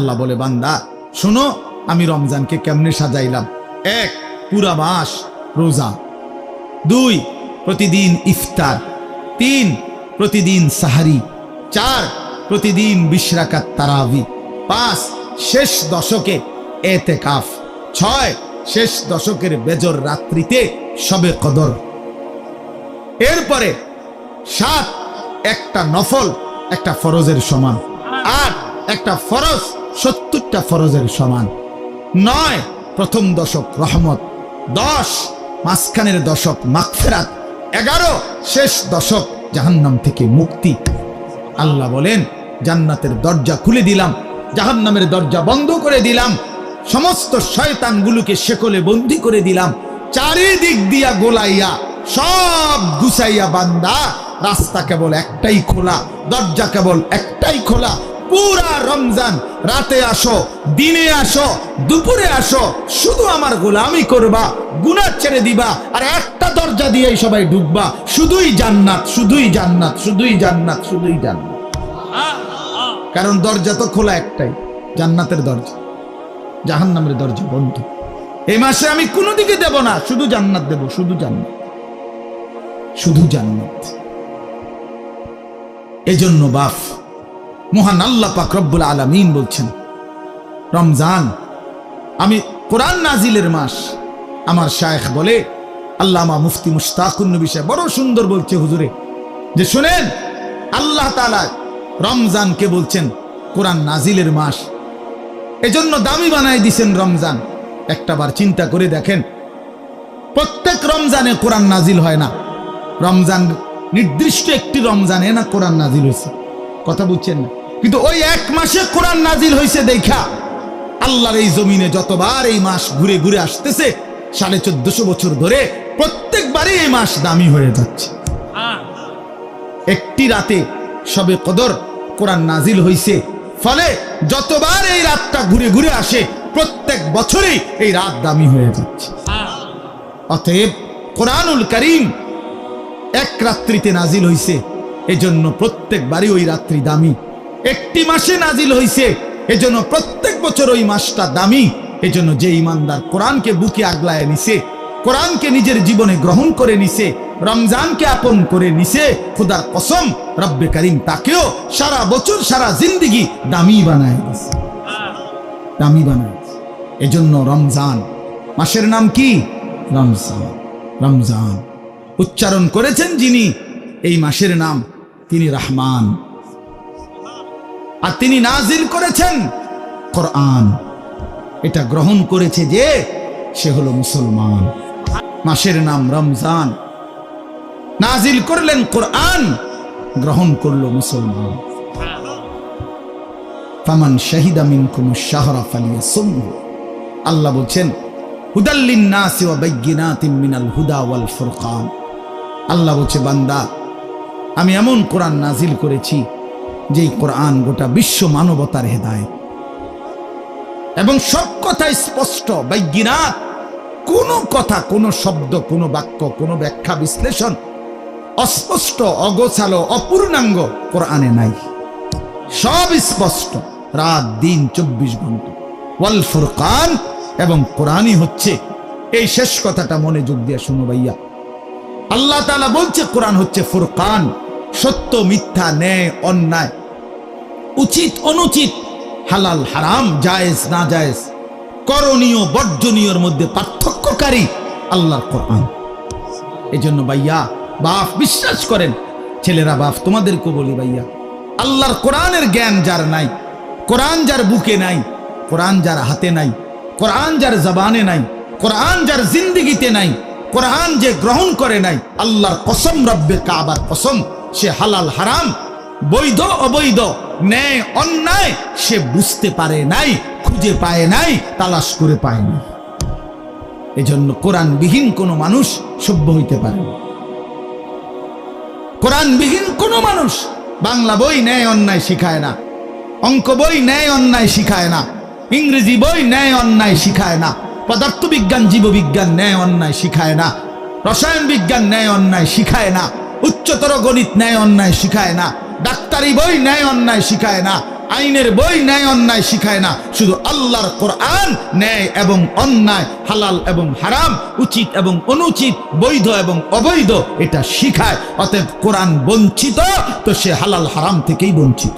আল্লাহ বলে, বান্দা শোনো আমি রমজানকে কেমনে সাজাইলাম। 1 পুরা মাস রোজা, 2 প্রতিদিন ইফতার, 3 প্রতিদিন সাহারি, 4 প্রতিদিন 20 রাকাত তারাবি, 5 শেষ দশকে এতেকাফ, 6 শেষ দশকের বেজর রাত্রিতে শবে কদর, এরপরে 7 একটা নফল একটা ফরজের সমান, 8 একটা ফরজ 70টা ফরজের সমান, 9 প্রথম দশক রহমত, 10 মাঝখানের দশক মাগফিরাত, 11 শেষ দশক জাহান্নাম থেকে মুক্তি। আল্লাহ বলেন, জান্নাতের দরজা খুলে দিলাম, জাহান্নামের দরজা বন্ধ করে দিলাম, সমস্ত শয়তানগুলোকে শেকলে বন্দী করে দিলাম, চারিদিক দিয়া গোলাইয়া সব গুছাইয়া বান্দা রাস্তা কেবল একটাই খোলা, দরজা কেবল একটাই খোলা। পুরা রমজান রাতে আসো, দিনে আসো, দুপুরে আসো, শুধু আমার গোলামি করবা, গুনাহ ছেড়ে দিবা, আর একটা দরজা দিয়েই সবাই ঢুকবা, শুধুই জান্নাত, শুধুই জান্নাত, শুধুই জান্নাত, শুধুই জান্নাত। কারণ দরজা তো খোলা একটাই, জান্নাতের দরজা, জাহান্নামের দরজা বন্ধ। এই মাসে আমি কোনো দিকে দেব না, শুধু জান্নাত দেব, শুধু জান্নাত, শুধু জান্নাত। এজন্য বাপ মহান আল্লাহ পাক রব্বুল আলামিন বলছেন, রমজান আমি কোরআন নাজিলের মাস। আমার শায়েখ বলে, আল্লামা মুফতি মুশতাকুন নবী সাহেব বড় সুন্দর বলছে হুজুরে, যে শুনেন আল্লাহ তাআলা রমজানকে বলছেন কোরআন নাজিলের মাস, এজন্য দামি বানাই দিছেন রমজান। একটাবার চিন্তা করে দেখেন, প্রত্যেক রমজানে কোরআন নাজিল হয় না, রমজান নির্দিষ্ট একটি রমজানে না কোরআন নাজিল হয়েছে, কথা বুঝছেন না? কিন্তু ওই এক মাসে কোরআন নাজিল হয়েছে দেখা আল্লাহর এই জমিনে যতবার এই মাস ঘুরে ঘুরে আসতেছে 1450 বছর ধরে, প্রত্যেকবারই এই মাস দামি হয়ে যাচ্ছে। একটি রাতে শবে কদর কোরআন নাজিল হয়েছে, ফলে যতবার এই রাতটা ঘুরে ঘুরে আসে প্রত্যেক বছরই এই রাত দামি হয়ে যাচ্ছে। অতএব কোরআনুল কারীম এক রাত্রিতে নাজিল হইছে, এজন্য প্রত্যেকবারই ওই রাত্রি দামি। একটি মাসে নাজিল হইছে, এজন্য প্রত্যেক বছর ওই মাসটা দামি। এজন্য যে ইমানদার কোরআনকে বুকে আগলায় নিছে, কোরআনকে নিজের জীবনে গ্রহণ করে নিছে, রমজানকে আপন করে নিছে, খোদার কসম রব্বে কারীম তাকেও সারা বছর সারা জিন্দেগি দামি বানায় দিছে, দামি বানায়। এজন্য রমজান মাসের নাম কি? রমজান। রমজান উচ্চারণ করেছেন যিনি এই মাসের নাম, তিনি রহমান, আর তিনি নাজিল করেছেন কোরআন। এটা গ্রহণ করেছে যে সে হলো মুসলমান। মাসের নাম রমজান, নাজিল করলেন কোরআন, গ্রহণ করলো মুসলমান। ফামান শাহিদা মিনকুমুশ শাহরা ফালিয়াসুমহু, আল্লাহ বলছেন হুদাল লিন্নাসি ওয়া বাইয়িনাতিন মিনাল হুদা ওয়াল ফুরকান। আল্লাহ বলছে, বান্দা আমি এমন কোরআন নাজিল করেছি যেই কোরআন গোটা বিশ্ব মানবতার হেদায়েত, এবং সব কথা স্পষ্ট, বাইয়িনাত, কোনো কথা, কোনো শব্দ, কোনো বাক্য, কোনো ব্যাখ্যা বিশ্লেষণ অস্পষ্ট, অগোছালো, অপূর্ণাঙ্গ কোরআনে নাই, সব স্পষ্ট, রাত দিন 24 ঘন্টা। ওয়াল ফুরকান, এবং কোরআনই হচ্ছে, এই শেষ কথাটা মনে যোগ দিয়ে শুনো ভাইয়া, আল্লাহ তাআলা বলছে কোরআন হচ্ছে ফুরকান, সত্য মিথ্যা, ন্যায় অন্যায়, উচিত অনুচিত, হালাল হারাম, জায়েজ না জায়েজ, করণীয় বর্জনীয়র মধ্যে পার্থক্যকারী আল্লাহর কোরআন। এজন্য ভাইয়া বাপ বিশ্বাস করেন, ছেলেরা বাপ তোমাদেরকে বলি ভাইয়া, আল্লাহর কোরআনের জ্ঞান যার নাই, কোরআন যার বুকে নাই, কোরআন যার হাতে নাই, কোরআন যার জবানে নাই, কোরআন যার জিন্দেগিতে নাই, কোরআন যে গ্রহণ করে নাই, আল্লাহর কসম, রব্বে কাবার কসম, সে হালাল হারাম, বৈধ অবৈধ, ন্যায় অন্যায় সে বুঝতে পারে নাই, খুঁজে পায় নাই, তালাশ করে পায় না। এজন্য কোরআনবিহীন কোনো মানুষ সভ্য হইতে পারে না। কোরআনবিহীন কোনো মানুষ বাংলা বই ন্যায় অন্যায় শিখায় না, অঙ্ক বই ন্যায় অন্যায় শিখায় না, ইংরেজি বই ন্যায় অন্যায় শিখায় না, পদার্থবিজ্ঞান জীববিজ্ঞান ন্যায় অন্যায় শিখায় না, রসায়ন বিজ্ঞান ন্যায় অন্যায় শিখায় না, উচ্চতর গণিত ন্যায় অন্যায় শিখায় না, ডাক্তারি বই ন্যায় অন্যায় শিখায় না, আইনের বই ন্যায় অন্যায় শিখায় না, শুধু আল্লাহর কোরআন ন্যায় এবং অন্যায়, হালাল এবং হারাম, উচিত এবং অনুচিত, বৈধ এবং অবৈধ এটা শিখায়। অতএব কোরআন বঞ্চিত তো সে হালাল হারাম থেকেই বঞ্চিত।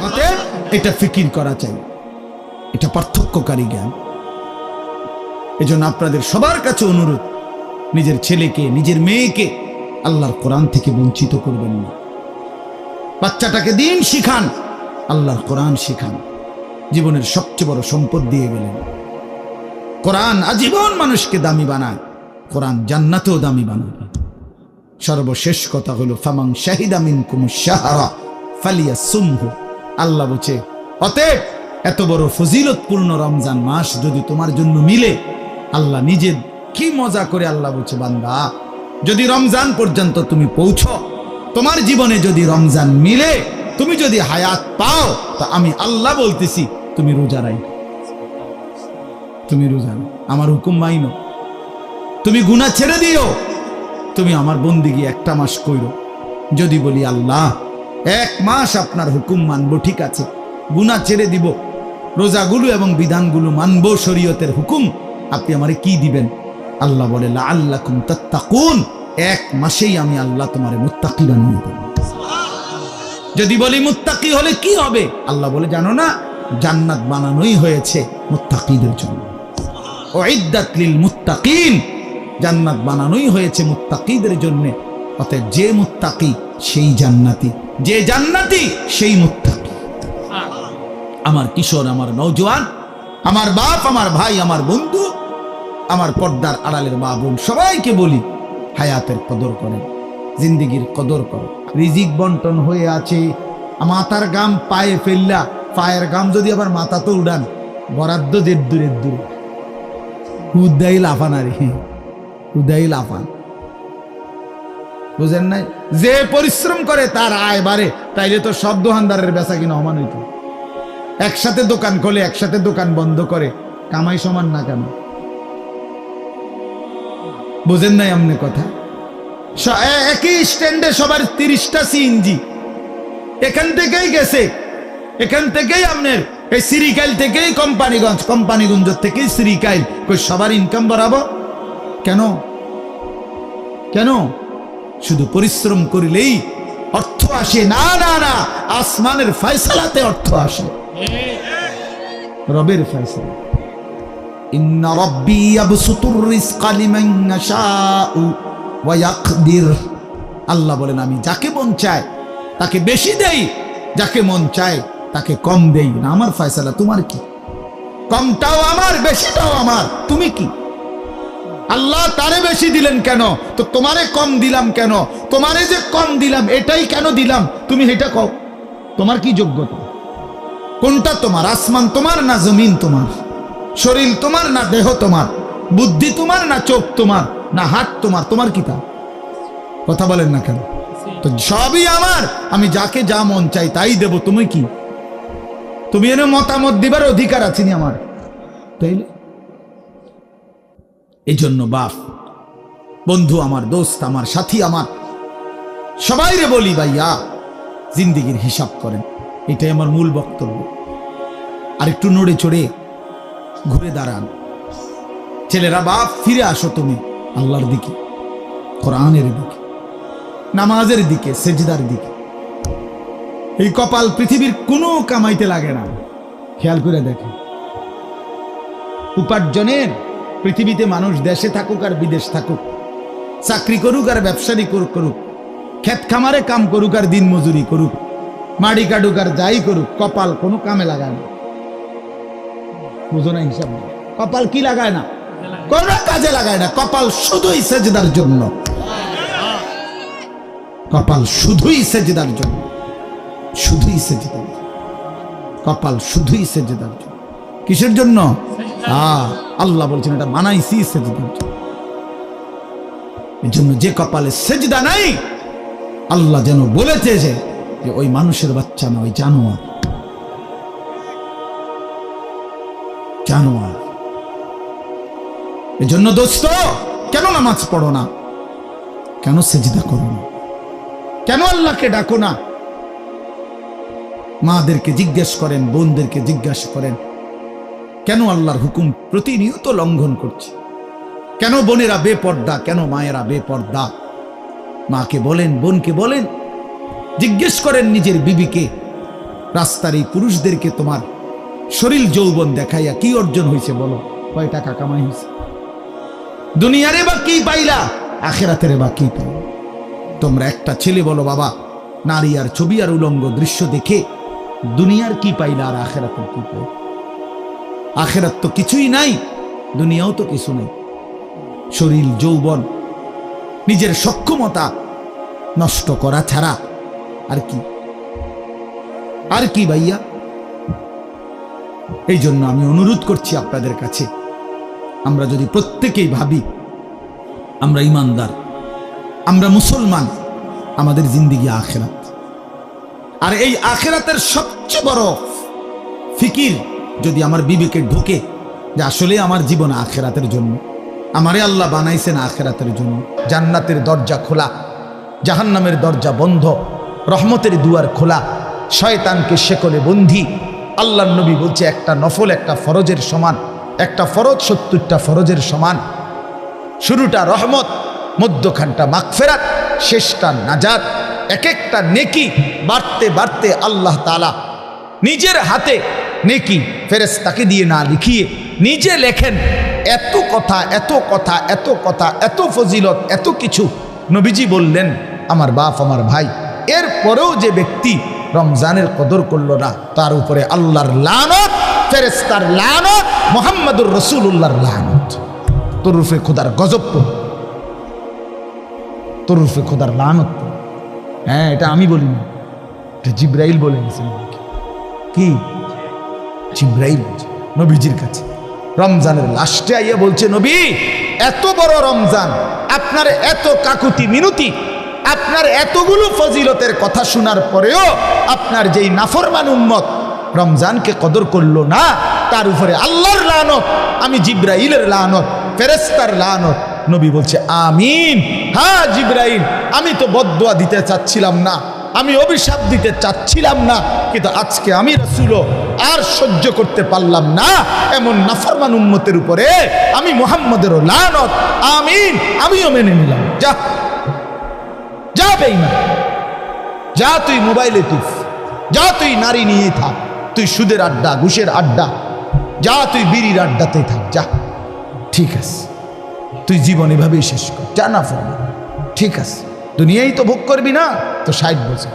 অতএব এটা ফিকির করা চাই, এটা পার্থক্যকারী জ্ঞান। এজন্য আপনাদের সবার কাছে অনুরোধ, নিজের ছেলেকে নিজের মেয়েকে আল্লাহর কোরআন থেকে বঞ্চিত করবেন না। বাচ্চাটাকে দিন শিখান, আল্লাহর কোরআন শিখান। জীবনের সবচেয়ে বড় সম্পদ দিয়ে গেলেন। কোরআন আজীবন মানুষকে দামি বানায়, কোরআন জান্নাতেও দামি বানায়। সর্বশেষ কথা হলো ফামান শাহিদা মিনকুমুশ শাহরা ফালিয়াসুমহু। আল্লাহ বলছে অতএব এত বড় ফজিলতপূর্ণ রমজান মাস যদি তোমার জন্য মিলে, আল্লাহ নিজে কি মজা করে আল্লাহ বলছে, বান্দা যদি রমজান পর্যন্ত তুমি পৌঁছো, তোমার জীবনে যদি রমজান মিলে, তুমি যদি হায়াত পাও, তা আমি আল্লাহ বলতেছি তুমি রোজা রাখো, তুমি রোজা রাখো, আমার হুকুম মাইনো, তুমি গুনাহ ছেড়ে দিও, তুমি আমার বন্দিগি একটা মাস কইরো। যদি বলি আল্লাহ 1 মাস আপনার হুকুম মানবো, ঠিক আছে, গুনাহ ছেড়ে দিব, রোজাগুলো এবং বিধানগুলো মানবো, শরীয়তের হুকুম, আপনি আমারে কি দিবেন? আল্লাহ বলে লাআল্লাকুম তাত্তাকুন, 1 মাসেই আমি আল্লাহ তোমারে মুত্তাকি বানিয়ে দেব। যদি বলি মুত্তাকি হলে কি হবে? আল্লাহ বলে জানো না, জান্নাত বানানোই হয়েছে মুত্তাকিদের জন্য। উইদ্দাত লিল মুত্তাকিন, জান্নাত বানানোই হয়েছে মুত্তাকিদের জন্য। অতএব যে মুত্তাকি সেই জান্নাতি, যে জান্নাতি সেই মুত্তাকি। আমার কিশোর, আমার নওজোয়ান, আমার বাপ, আমার ভাই, আমার বন্ধু, আমার পর্দার আড়ালের মা বোন, সবাইকে বলি হায়াতের কদর করেন, জিন্দেগির কদর করো। রিজিক বন্টন হয়ে আছে, মাথার গাম পায়ে ফেললা, পায়ের গাম যদি আবার মাথা তো উড়ান, বরাদ্দ দের দূরের দূরে, উদাই লাফান, আর উদাই লাফান, বুঝেন নাই? যে পরিশ্রম করে তার আয় বাড়ে, তাইলে তো সব দোকানদারের বেচা কিনা সমান হইতো। একসাথে দোকান খোলে, একসাথে দোকান বন্ধ করে, কামাই সমান না কেন? বুঝেন নাই আমনে কথা? একই স্ট্যান্ডে সবার 30টা সিএনজি, এখান থেকেই গেছে, এখান থেকেই আপনার এই সিরিকাইল থেকেই কোম্পানিগঞ্জ, কোম্পানিগঞ্জ থেকেই সিরিকাইল, কই সবার ইনকাম বাড়াবো কেন? কেন? শুধু পরিশ্রম করিলেই অর্থ আসে? না না না, আসমানের ফয়সালাতে অর্থ আসে, রবের ফয়সালা। ইন্না রাব্বি ইয়াবসুতুর রিজকা লিমান ইয়াশাউ ওয়া ইয়াকদির। আল্লাহ বলেন আমি যাকে মন চায় তাকে বেশি দেই, যাকে মন চায় তাকে কম দেই না। আমার ফয়সালা, তোমার কি? কমটাও আমার, বেশিটাও আমার, তুমি কি? আল্লাহ তারে বেশি দিলেন কেন, তো তোমারে কম দিলাম কেন? তোমারে যে কম দিলাম এটাই কেন দিলাম, তুমি এটা কও। তোমার কি যোগ্যতা? কোনটা তোমার? আসমান তোমার না জমিন তোমার? শরীর তোমার না দেহ তোমার? বুদ্ধি তোমার না চোখ তোমার না হাত তোমার? তোমার কি তা? কথা বলেন না কেন? তো সবই আমার, আমি যাকে যা মন চাই তাই দেব। তুমি কি? তুমি এনে মতামত দিবার অধিকার আছে নি আমার? তাইলে এই জন্য বাপ, বন্ধু আমার, দোস্ত আমার, সাথী আমার, সবাই রে বলি ভাইয়া জিন্দেগির হিসাব করেন। এটাই আমার মূল বক্তব্য। আর একটু নড়ে চড়ে ঘুরে দাঁড়ান। ছেলেরা, বাপ ফিরে আসো তুমি আল্লাহর দিকে, কোরআনের দিকে, নামাজের দিকে, সেজদার দিকে। এই কপাল পৃথিবীর কোনো কামাইতে লাগে না। খেয়াল করে দেখেন, উপার্জনের পৃথিবীতে মানুষ দেশে থাকুক আর বিদেশ থাকুক, চাকরি করুক আর ব্যবসায়ী করুক, ক্ষেত খামারে কাম করুক আর দিন মজুরি করুক, মাড়ি কাটুক আর যাই করুক, কপাল কোনো কামে লাগায় না। বুঝো না হিসাব? কপাল কি লাগায় না? কোন কাজে লাগায় না। কপাল শুধুই সেজদার জন্য, কপাল শুধুই সেজদার জন্য, শুধুই সেজদার, কপাল শুধুই সেজদার জন্য। কিসের জন্য? আল্লাহ বলছেন এটা বানাইছি সেজদার জন্য। এই জন্য যে কপালে সেজদা নাই, আল্লাহ যেন বলেছে যে ওই মানুষের বাচ্চা না, ওই জানোয়ার। জানোয়ার। এজন্য দোস্ত, কেন নামাজ পড়ো না? কেন সেজদা করো না? কেন আল্লাহকে ডাকো না? মাদেরকে জিজ্ঞেস করেন, বোনদেরকে জিজ্ঞাসা করেন, কেন আল্লাহর হুকুম প্রতিনিয়ত লঙ্ঘন করছে? কেন বোনেরা বেপর্দা? কেন মায়েরা বেপর্দা? মাকে বলেন, বোনকে বলেন, জিজ্ঞেস করেন নিজের বিবিকে, রাস্তার এই পুরুষদেরকে তোমার শরীর যৌবন দেখাইয়া কি অর্জন হয়েছে বলো? কয় টাকা কামাই হয়েছে? দুনিয়ারে বা কি পাইলা? আখিরাতের বা কি পাইলা? তোমরা একটা ছেলে বলো, বাবা, নারী আর ছবি আর উলঙ্গ দৃশ্য দেখে দুনিয়ার কি পাইলা আর আখিরাতের কি পাইলা? আখিরাত তো কিছুই নাই, দুনিয়াও তো কিছু নেই। শরীর যৌবন, নিজের সক্ষমতা নষ্ট করা ছাড়া আর কি? আর কি ভাইয়া? এই জন্য আমি অনুরোধ করছি আপনাদের কাছে, আমরা যদি প্রত্যেকেই ভাবি আমরা ইমানদার, আমরা মুসলমান, আমাদের জিন্দেগি আখিরাত, আর এই আখিরাতের সবচেয়ে বড় ফিকির যদি আমার বিবেকে ঢোকে যে আসলে আমার জীবন আখিরাতের জন্য, আমারে আল্লাহ বানাইছেন আখিরাতের জন্য। জান্নাতের দরজা খোলা, জাহান্নামের দরজা বন্ধ, রহমতের দুয়ার খোলা, শয়তানকে শেকলে বন্ধি। আল্লাহর নবী বলছে একটা নফল একটা ফরজের সমান, একটা ফরজ ৭০টা ফরজের সমান। শুরুটা রহমত, মধ্যখানটা মাগফিরাত, শেষটা নাজাত। এক একটা নেকি বাড়তে বাড়তে আল্লাহ তাআলা নিজের হাতে নেকি ফেরেশতাকে দিয়ে না লিখিয়ে নিজে লেখেন। এত কথা, এত কথা, এত কথা, এত ফজিলত, এত কিছু নবীজি বললেন আমার বাপ আমার ভাই। এরপরেও যে ব্যক্তি রমজানের কদর করলো না, তার উপরে আল্লাহর লানত, ফেরেশতার লানত, মুহাম্মদুর রাসূলুল্লাহর লানত। তোর উপরে খোদার গজব পড়ে, তোর উপরে খোদার লানত পড়ে। হ্যাঁ, এটা আমি বলিনি, এটা জিবরাইল বলে গেছেন। কি? জিবরাইল নবীজির কাছে রমজানের লাস্টে আইয়া বলছে, নবী, এত বড় রমজান, আপনার এত কাকুতি মিনতি, আপনার এতগুলো ফজিলতের কথা শোনার পরেও আপনার যেই নাফরমান উম্মত রমজানকে কদর করলো না, তার উপরে আল্লাহর লানত, আমি জিবরাইলের লানত, ফেরেশতার লানত। নবী বলছে আমিন। হ্যাঁ জিবরাইল, আমি তো বদদুয়া দিতে চাচ্ছিলাম না, আমি অভিশাপ দিতে চাচ্ছিলাম না, কিন্তু আজকে আমি রাসূলও আর সহ্য করতে পারলাম না এমন নাফরমান উম্মতের উপরে আমি মুহাম্মদেরও লানত। আমিন, আমিও মেনে নিলাম। যা যা বেঈমান, যা তুই মোবাইলে তুই, যা তুই নারী নিয়ে থাক, তুই সুদের আড্ডা, ঘুষের আড্ডা, যা তুই বিড়ির আড্ডাতেই থাক, যা, ঠিক আছে, তুই জীবন এভাবেই শেষ কর, যা না ফোন, ঠিক আছে, দুনিয়াই তো ভোগ করবি না তো ৬০ বছর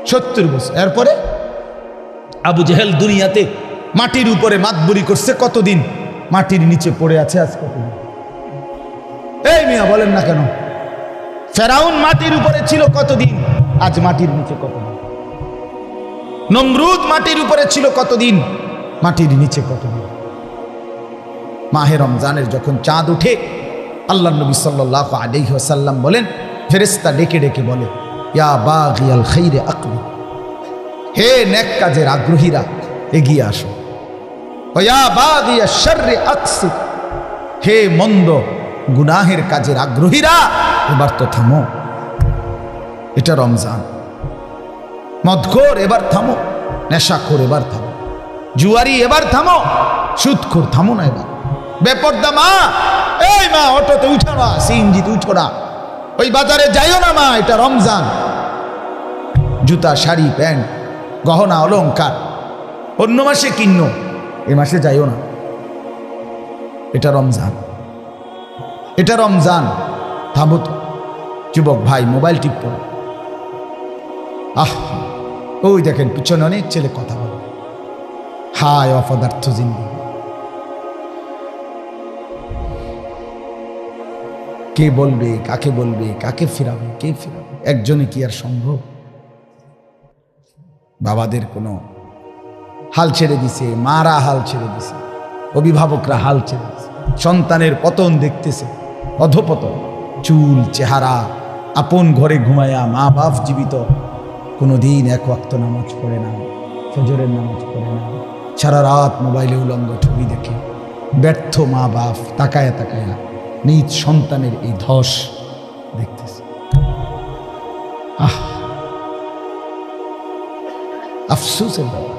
৭০ বছর। এরপরে আবু জেহেল দুনিয়াতে মাটির উপরে মাতবুরি করছে কতদিন, মাটির নিচে পড়ে আছে আজ কতদিন? এই মিয়া বলেন না কেন? ফেরাউন মাটির উপরে ছিল কতদিন, আজ মাটির নিচে কতদিন? নমরুদ মাটির উপরে ছিল কতদিন, মাটির নিচে কতদিন? মাহে রমজানের যখন চাঁদ উঠে, আল্লাহ নবী সাল্লাল্লাহু আলাইহি ওয়াসাল্লাম বলেন, ফেরেশতা ডেকে ডেকে বলে, ইয়া বাগিয়াল খাইরে আকবিল, হে নেক কাজের আগ্রহীরা এগিয়ে আসো, ওয়া ইয়া বাগিয়াশ শাররি আকসির, হে মন্দ গুনাহের কাজের আগ্রহীরা এবার তো থামো। এটা রমজান। মদখোর এবার থামো, নেশাখোর এবার থামো, জুয়ারি এবার থামো, সুদখোর থামো না এবার। বেপর্দা মা, এই মা অটোতে উঠো না, সিএনজিতে উঠো না, ওই বাজারে যাইও না মা, এটা রমজান। জুতা, শাড়ি, প্যান্ট, গহনা, অলংকার অন্য মাসে কিনো, এ মাসে যাইও না, এটা রমজান, এটা রমজান। থামো তো যুবক ভাই, মোবাইল টিপো। ওই দেখেন পিছনে অনেক ছেলে কথা বলে, হায় অপদার্থ জিন্দেগি। কে বলবে, কাকে বলবে, কাকে ফিরাবে, কে ফিরাবে? একজনে কি আর সম্ভব? বাবাদের কোনো হাল ছেড়ে দিছে, মারা হাল ছেড়ে দিছে, অভিভাবকরা হাল ছেড়ে দিছে, সন্তানের পতন দেখতেছে, অধপতন, চুল, চেহারা, আপন ঘরে ঘুমায়া, মা বাপ জীবিত, কোনোদিন এক ওয়াক্ত নামাজ পড়ে না, ফজরের নামাজ পড়ে না, সারা রাত মোবাইলে উলঙ্গ ছবি দেখে ব্যর্থ মা বাপ তাকায়া তাকায়া নিজ সন্তানের এই ধস দেখতেছে। আফসোসের ব্যাপার,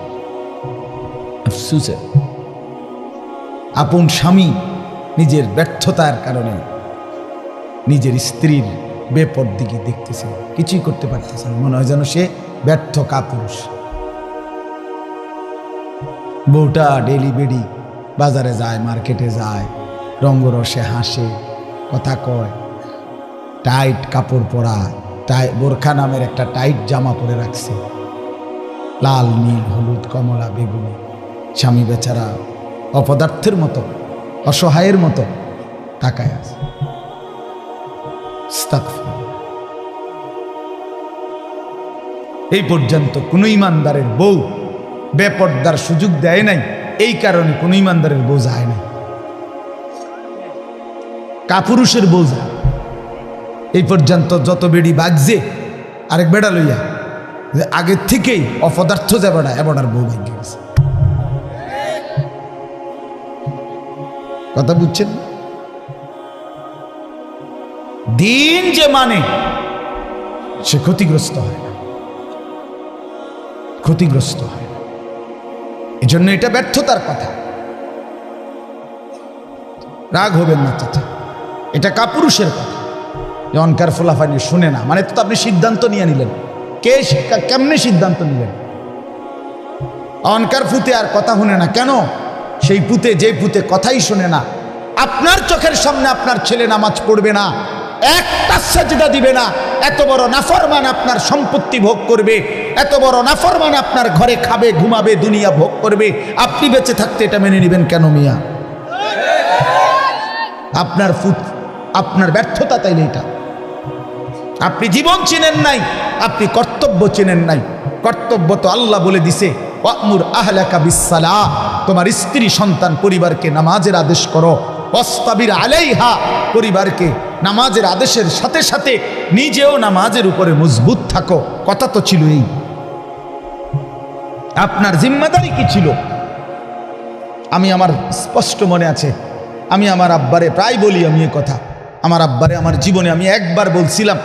আফসোসের। আপন স্বামী নিজের ব্যর্থতার কারণে নিজের স্ত্রীর বেপরদিকে দেখতেছে, কিছুই করতে পারতেছে না, মনে হয় যেন সে ব্যর্থ কাপুরুষ। বউটা ডেলি বেডি বাজারে যায়, মার্কেটে যায়, রঙ্গরসে হাসে, কথা কয়, টাইট কাপড় পরা, বোরখা নামের একটা টাইট জামা পরে রাখছে, লাল নীল হলুদ কমলা বেগুনি। স্বামী বেচারা অপদার্থের মতো, অসহায়ের মতো তাকায় আছে। এই পর্যন্ত কোন ইমানদারের বউ বেপর্দার সুযোগ দেয় নাই, এই কারণে কোন ইমানদারের বউ যায় নাই, কাপুরুষের বউ যায়। এই পর্যন্ত যত বেড়ি বাজছে আরেক বেড়া লইয়া, আগের থেকেই অপদার্থ যে বেড়া এবার বউ ভাগ্যে গেছে। কথা বুঝছেন? দিন যে মানে সে ক্ষতিগ্রস্ত হয় না, ক্ষতিগ্রস্ত হয় না। এজন্য এটা ব্যর্থতার কথা, রাগ হবেন না চাচা, এটা কাপুরুষের কথা। অনকার ফোলাফানি শুনে না মানে তো আপনি সিদ্ধান্ত নিয়ে নিলেন, কে কেমনে সিদ্ধান্ত নিলেন? অনকার ফুতে আর কথা শুনে না কেন? সেই পুতে, যে পুতে কথাই শোনে না, আপনার চোখের সামনে আপনার ছেলে নামাজ পড়বে না, একটা সাজদা দিবে না, এত বড় নাফরমান আপনার সম্পত্তি ভোগ করবে, এত বড় নাফরমান আপনার ঘরে খাবে ঘুমাবে দুনিয়া ভোগ করবে, আপনি বেঁচে থাকতে এটা মেনে নেবেন কেন মিয়া? আপনার আপনার ব্যর্থতা তাইলে এটা। আপনি জীবন চিনেন নাই, আপনি কর্তব্য চেনেন নাই। কর্তব্য তো আল্লাহ বলে দিছে, ওয়া'মুর আহলাকা বিসসালাহ, তোমার স্ত্রী সন্তান পরিবারকে নামাজের আদেশ করো, ওয়াসতাবির আলাইহা, পরিবারকে নামাজের আদেশের সাথে সাথে নিজেও নামাজের উপরে মজবুত থাকো। কথা তো ছিল এই। আপনার জিম্মাদারি কি ছিল? আমি আমার স্পষ্ট মনে আছে, আমি আমার আব্বারে প্রায় বলি, আমি এ কথা আমার আব্বারে আমার জীবনে আমি একবার বলছিলাম,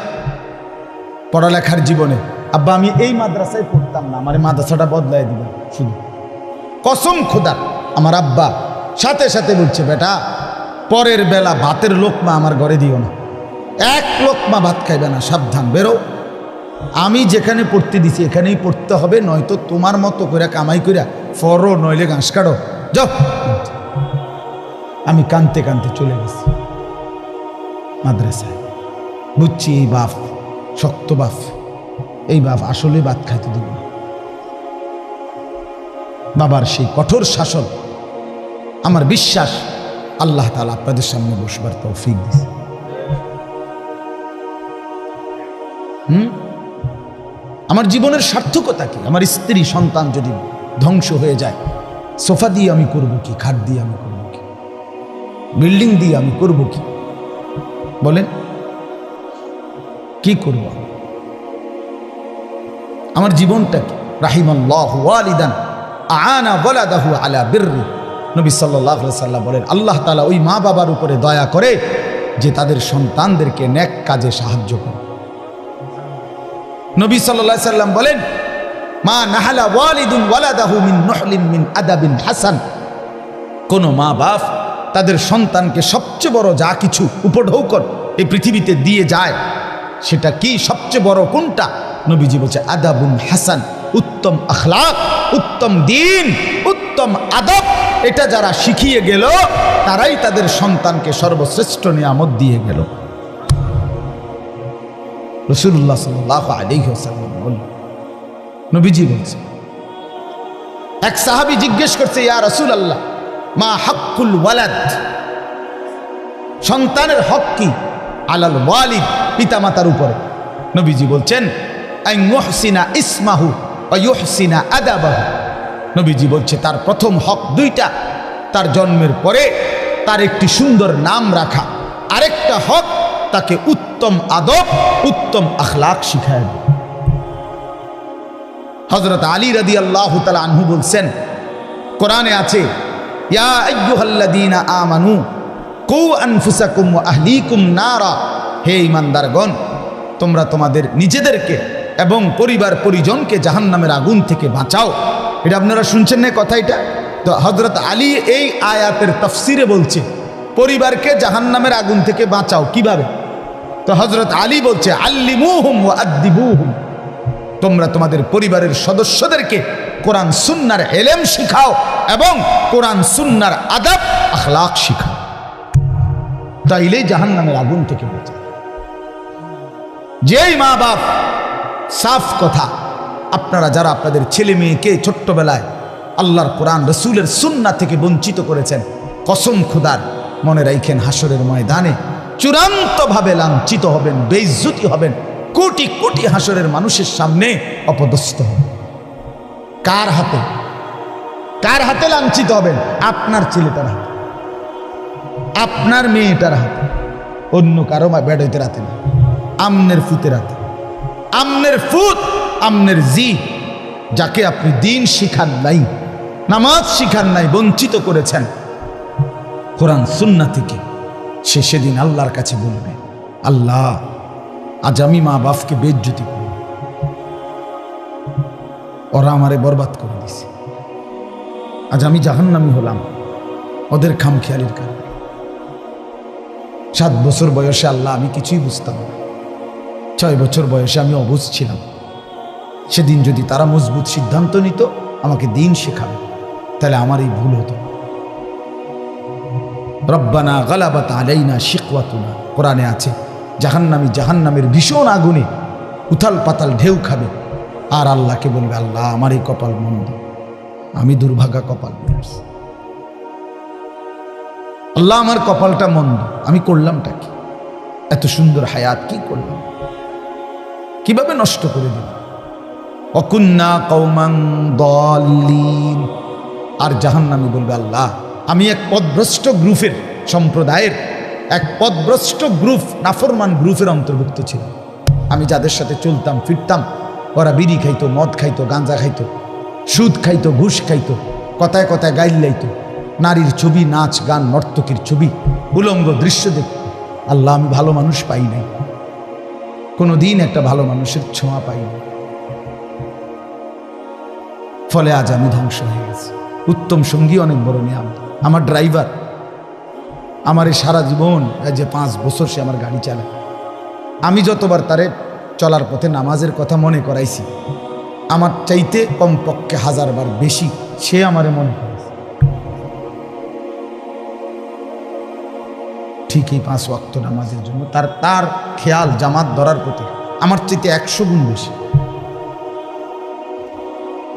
পড়ালেখার জীবনে, আব্বা আমি এই মাদ্রাসায় পড়তাম না, আমার মাদ্রাসাটা বদলাই দিবেন শুধু, কসম খোদা। আমার আব্বা সাথে সাথে বলছে, বেটা পরের বেলা ভাতের লোকমা আমার ঘরে দিও না, এক লোকমা ভাত খাইবে না, সাবধান, বেরো। আমি যেখানে পড়তে দিছি এখানেই পড়তে হবে, নয়তো তোমার মতো করে কামাই করিয়া ফরো, নইলে ঘাস কাটো, যাও। আমি কানতে কানতে চলে গেছি মাদ্রাসায়। বুঝছি এই বাপ শক্ত বাপ, এই বাপ আসলে ভাত খাইতে দেব না। বাবার সেই কঠোর শাসন, আমার বিশ্বাস আল্লাহ তাআলা আপনাদের সামনে বসবার তৌফিক দিয়েছে। আমার জীবনের সার্থকতা কি? আমার স্ত্রী সন্তান যদি ধ্বংস হয়ে যায়, সোফা দিয়ে আমি করব কি? খাট দিয়ে আমি করব কি? বিল্ডিং দিয়ে আমি করব কি? বলেন কি করব? আমার জীবনটা কি? রাহিমাল্লাহু ওয়ালিদান আ'আনা ওয়ালাদাহু আলা বিররি, নবী সাল্লাল্লাহু আলাইহি ওয়াসাল্লাম বলেন, আল্লাহ তাআলা ওই মা বাবার উপরে দয়া করে যে তাদের সন্তানদেরকে নেক কাজে সাহায্য করে। নবী সাল্লাল্লাহু আলাইহি ওয়াসাল্লাম বলেন, মা নাহালা ওয়ালিদুন ওয়ালাদাহু মিন নুহলিন মিন আদাবিন হাসান, কোন মা বাপ তাদের সন্তানকে সবচেয়ে বড় যা কিছু উপঢৌকন এই পৃথিবীতে দিয়ে যায়, সেটা কি? সবচেয়ে বড় কোনটা? নবীজি বলছে আদাবুন হাসান, উত্তম আখলাক, উত্তম দিন, উত্তম আদব। এটা যারা শিখিয়ে গেল তারাই তাদের সন্তানকে সর্বশ্রেষ্ঠ নিয়ামত দিয়ে গেল। রাসূলুল্লাহ সাল্লাল্লাহু আলাইহি ওয়াসাল্লাম বলেন, নবীজি বলছে, এক সাহাবী জিজ্ঞেস করছে, ইয়া রাসূলুল্লাহ মা হাক্কুল ওয়ালাদ, সন্তানের হক কি? আলাল ওয়ালিদ, পিতামাতার উপরে। নবীজি বলছেন, আন ইউহসিনা ইসমাহু ওয়া ইউহসিনা আদাবাহু। নবীজি বলছে তার প্রথম হক দুইটা, তার জন্মের পরে তার একটি সুন্দর নাম রাখা, আরেকটা হক তাকে উত্তম আদব, উত্তম আখলাক শিখায়। হযরত আলী রাদিয়াল্লাহু তাআলা আনহু বলছেন, কোরআনে আছে, ইয়া আইয়ুহাল্লাযীনা আমানু কু আনফুসাকুম ওয়া আহলিকুম নারা, হে ঈমানদারগণ, তোমরা তোমাদের নিজেদেরকে এবং পরিবার পরিজনকে জাহান্নামের আগুন থেকে বাঁচাও। এটা আপনারা শুনছেন না কথা? এটা তো হযরত আলী এই আয়াতের তাফসিরে বলছে পরিবারকে জাহান্নামের আগুন থেকে বাঁচাও কিভাবে। তো হযরত আলী বলছে, আল্লিমুহুম ওয়া আদ্দিবুহুম, তোমরা তোমাদের পরিবারের সদস্যদেরকে কোরআন সুন্নাহর ইলম শিখাও এবং কোরআন সুন্নাহর আদব আখলাক শিখাও, তাইলেই জাহান্নামের আগুন থেকে বাঁচাও। যেই মা বাপ, সাফ কথা, আপনারা যারা আপনাদের ছেলে মেয়েকে ছোট্টবেলায় আল্লাহর কোরআন রসুলের সুন্নাহ থেকে বঞ্চিত করেছেন, কসম খুদার, মনে রাখেন হাসরের ময়দানে চূড়ান্তভাবে লাঞ্ছিত হবেন, বেইজ্জতি হবেন, কোটি কোটি হাসরের মানুষের সামনে অপদস্থ হবেন। কার হাতে? কার হাতে লাঞ্ছিত হবেন? আপনার ছেলেটার হাতে, আপনার মেয়েটার হাতে, অন্য কারো বেড়াইতে রাতে না, আমনের ফুতের হাতে। আমনের ফুত, আমনের জি, যাকে আপনি দিন শিখান নাই, নামাজ শিখান নাই, বঞ্চিত করেছেন কোরআন সুন্নাহ থেকে, সে সেদিন আল্লাহর কাছে বলবে, আল্লাহ আজ আমি মা বাপকে বেইজ্জতি করি, ওরা আমারে বরবাদ করে দিছে, আজ আমি জাহান্নামী হলাম ওদের খামখেয়ালির কারণে। 7 বছর বয়সে আল্লাহ আমি কিছুই বুঝতাম না, 6 বছর বয়সে আমি অবুঝ ছিলাম। সেদিন যদি তারা মজবুত সিদ্ধান্ত নিত আমাকে দিন শেখাবে, তাহলে আমার এই ভুল হতো। রব্বানা গালাবাত আলাইনা শিকওয়াতুনা, কোরআনে আছে, জাহান্নামী জাহান্নামের ভীষণ আগুনে উথাল পাতাল ঢেউ খাবে, আর আল্লাহকে বলবে, আল্লাহ আমার এই কপাল মন্দ, আমি দুর্ভাগা কপাল, আল্লাহ আমার কপালটা মন্দ, আমি করলামটা কি? এত সুন্দর হায়াত কি করলাম, কিভাবে নষ্ট করে দিল। অকুন্না কওমান দাল্লিন, আর জাহান্নামী বলবে, আল্লাহ আমি এক পথভ্রষ্ট গ্রুপের, সম্প্রদায়ের এক পথভ্রষ্ট গ্রুপ, নাফরমান গ্রুপের অন্তর্ভুক্ত ছিল। আমি যাদের সাথে চলতাম ফিরতাম, ওরা বিড়ি খাইতো, মদ খাইতো, গাঁজা খাইতো, সুদ খাইতো, ঘুষ খাইতো, কথায় কথায় গাইল লাইতো, নারীর ছবি, নাচ গান, নর্তকীর ছবি, উলঙ্গ দৃশ্য দেখত। আল্লাহ আমি ভালো মানুষ পাই নাই, কোনোদিন একটা ভালো মানুষের ছোঁয়া পাই নাই, ফলে আজ আমি ধ্বংস হয়ে গেছি। উত্তম সঙ্গী অনেক বড় নিয়ামত। আমার ড্রাইভার, আমার এই সারা জীবন, যে 5 বছর সে আমার গাড়ি চালায়, আমি যতবার তারে চলার পথে নামাজের কথা মনে করাইছি, আমার চাইতে কমপক্ষে 1000 বার বেশি সে আমারে মনে করেছে। ঠিক এই 5 ওয়াক্ত নামাজের জন্য তার খেয়াল জামাত ধরার প্রতি আমার চাইতে 100 গুণ বেশি,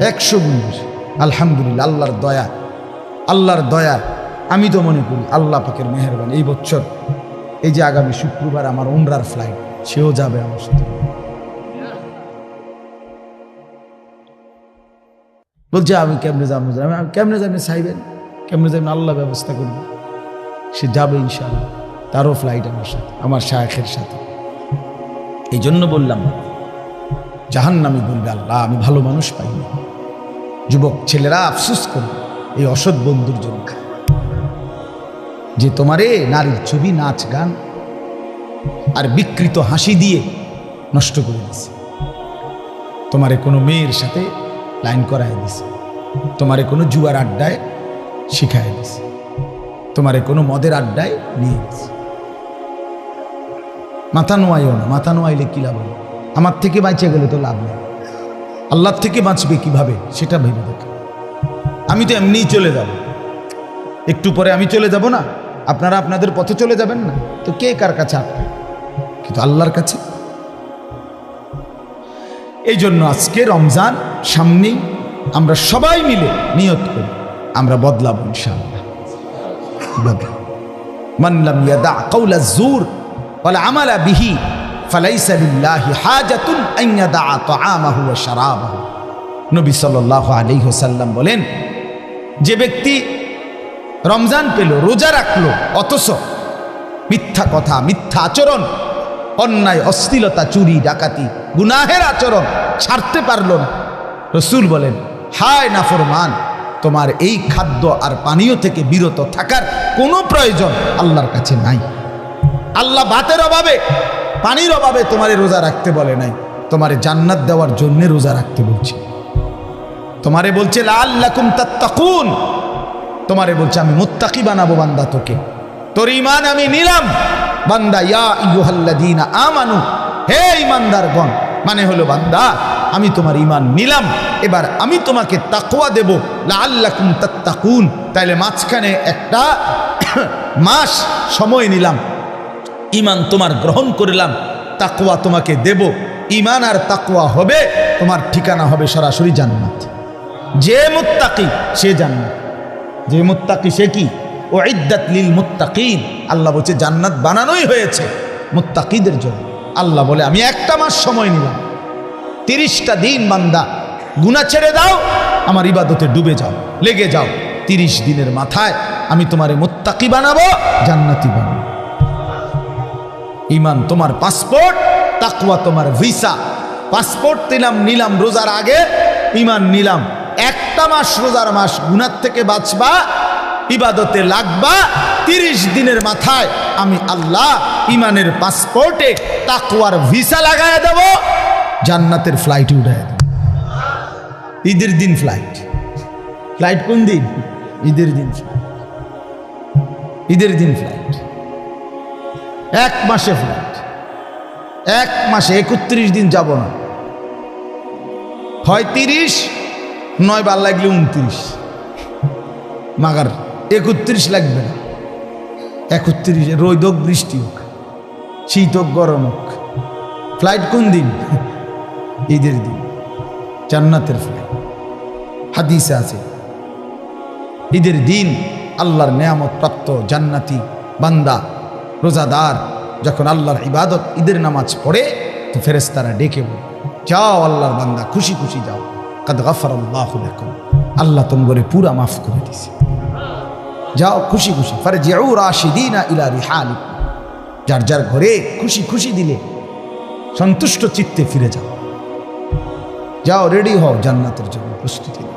100 গুণ বেশি। আলহামদুলিল্লাহ, আল্লাহর দয়া, আল্লাহর দয়া। আমি তো মনে করি আল্লাহ পাকের মেহেরবানি, এই বছর এই যে আগামী শুক্রবার আমার উমরার ফ্লাইট, সেও যাবে আমার সাথে। বলছে আমি কেমনে যাবো, আমি কেমনে যাবেন চাইবেন, কেমনে যাবেন আল্লাহ ব্যবস্থা করবে, সে যাবে ইনশাআল্লাহ, তারও ফ্লাইট আমার সাথে, আমার শায়েখের সাথে। এই জন্য বললাম, জাহান্নামী বলবে, আল্লাহ আমি ভালো মানুষ পাইনি। যুবক ছেলেরা আফসোস করবে এই অসৎ বন্ধুর জন্য, যে তোমারে নারীর ছবি, নাচ গান আর বিকৃত হাসি দিয়ে নষ্ট করে দিছে, তোমারে কোনো মেয়ের সাথে লাইন করাই দিছে, তোমারে কোনো জুয়ার আড্ডায় শিখাই দিছে, তোমারে কোনো মদের আড্ডায় নিয়ে দিছে। মাথা নোয়াইও না, মাথা নোয়াইলে কি লাভ হবে? আমার থেকে বাঁচে গেলে তো লাভ নেই, আল্লাহর থেকে বাঁচবে কিভাবে সেটা ভেবে দেখো। আমি তো এমনিই চলে যাব, একটু পরে আমি চলে যাব না, আপনারা আপনাদের পথে চলে যাবেন না, তো কে কার কাছে আটকায়? কিন্তু আল্লাহর কাছে। এই জন্য আজকে রমজান সামনেই, আমরা সবাই মিলে নিয়ত করি আমরা বদলাবো ইনশাআল্লাহ। মান লাম ইয়াদা কাওলা যুর ওয়াল আমালা বিহি ফালাইসা লিল্লাহি হাজাতুন আন ইয়াদা তাআমাহু ওয়া শারাবাহু। নবী সাল্লাল্লাহু আলাইহি ওয়াসাল্লাম বলেন, যে ব্যক্তি রমজান পেল, রোজা রাখলো, অথচ মিথ্যা কথা, মিথ্যা আচরণ, অন্যায়, অশ্লীলতা, চুরি, ডাকাতি, গুনাহের আচরণ ছাড়তে পারল না, রাসূল বলেন, হায় নাফরমান, তোমার এই খাদ্য আর পানীয় থেকে বিরত থাকার কোনো প্রয়োজন আল্লাহর কাছে নাই। আল্লাহ ভাতের অভাবে পানির অভাবে তোমারে রোজা রাখতে বলে নাই, তোমারে জান্নাত দেওয়ার জন্য রোজা রাখতে বলছে। তোমারে বলছে লাআল্লাকুম তাত্তাকুন, তোমারে বলছে আমি মুত্তাকি বানাবো বান্দা তোকে, তোর ঈমান আমি নিলাম বান্দা। ইয়া আইয়ুহাল্লাযীনা আমানু, হে ঈমানদারগণ, মানে হলো বান্দা আমি তোমার ঈমান নিলাম, এবার আমি তোমাকে তাকওয়া দেব লাআল্লাকুম তাত্তাকুন। তাইলে মাঝখানে একটা মাস সময় নিলাম, ঈমান তোমার গ্রহণ করলাম, তাকওয়া তোমাকে দেব। ঈমান আর তাকওয়া হবে, তোমার ঠিকানা হবে সরাসরি জান্নাত। যে মুত্তাকি সে জান্নাত, যে মুত্তাকি সে কি? উইদ্দাত লিল মুত্তাকিন, আল্লাহ বলছে জান্নাত বানানোই হয়েছে মুত্তাকিদের জন্য। আল্লাহ বলে আমি একটা মাস সময় নিলাম, 30টা দিন বান্দা গুনাহ ছেড়ে দাও, আমার ইবাদতে ডুবে যাও, লেগে যাও। 30 দিনের মাথায় আমি তোমারে মুত্তাকি বানাবো, জান্নাতি বানাবো। ঈমান তোমার পাসপোর্ট, তাকওয়া তোমার ভিসা। পাসপোর্ট নিলাম রোজার আগে, ঈমান নিলাম। একটা মাস রোজার মাস, গুনাহ থেকে বাঁচবা, ইবাদতে লাগবা। 30 দিনের মাথায় আমি আল্লাহ ঈমানের পাসপোর্টে তাকওয়ার ভিসা লাগায় দেব, জান্নাতের ফ্লাইট উঠায় দেব। ঈদের দিন ফ্লাইট। ফ্লাইট কোন দিন? ঈদের দিন। ঈদের দিন ফ্লাইট, 1 মাসে ফ্লাইট, 1 মাসে 31 দিন যাব না, হয় 30, নয় বার লাগলে 29, মাগার 31 লাগবে না। 31 রোদ হোক বৃষ্টি হোক, শীত হোক গরম হোক, ফ্লাইট কোন দিন? ঈদের দিন, জান্নাতের ফ্লাইট। হাদিসে আছে ঈদের দিন আল্লাহর নেয়ামত প্রাপ্ত জান্নাতি বান্দা রোজাদার যখন আল্লাহর ইবাদত ঈদের নামাজ পড়ে, তো ফেরেশতারা ডেকে বলে, যাও আল্লাহর বান্দা, খুশি খুশি যাও, কাদ গাফারাল্লাহু লাকুম, আল্লাহ তোমাকে পুরা মাফ করে দিয়েছে, যাও খুশি খুশি। ফারজিউ রাশিদিনা ইলা রিহালিকুম, যার যার ঘরে খুশি খুশি দিলে সন্তুষ্ট চিত্তে ফিরে যাও, যাও রেডি হও জান্নাতের জন্য প্রস্তুতি নাও।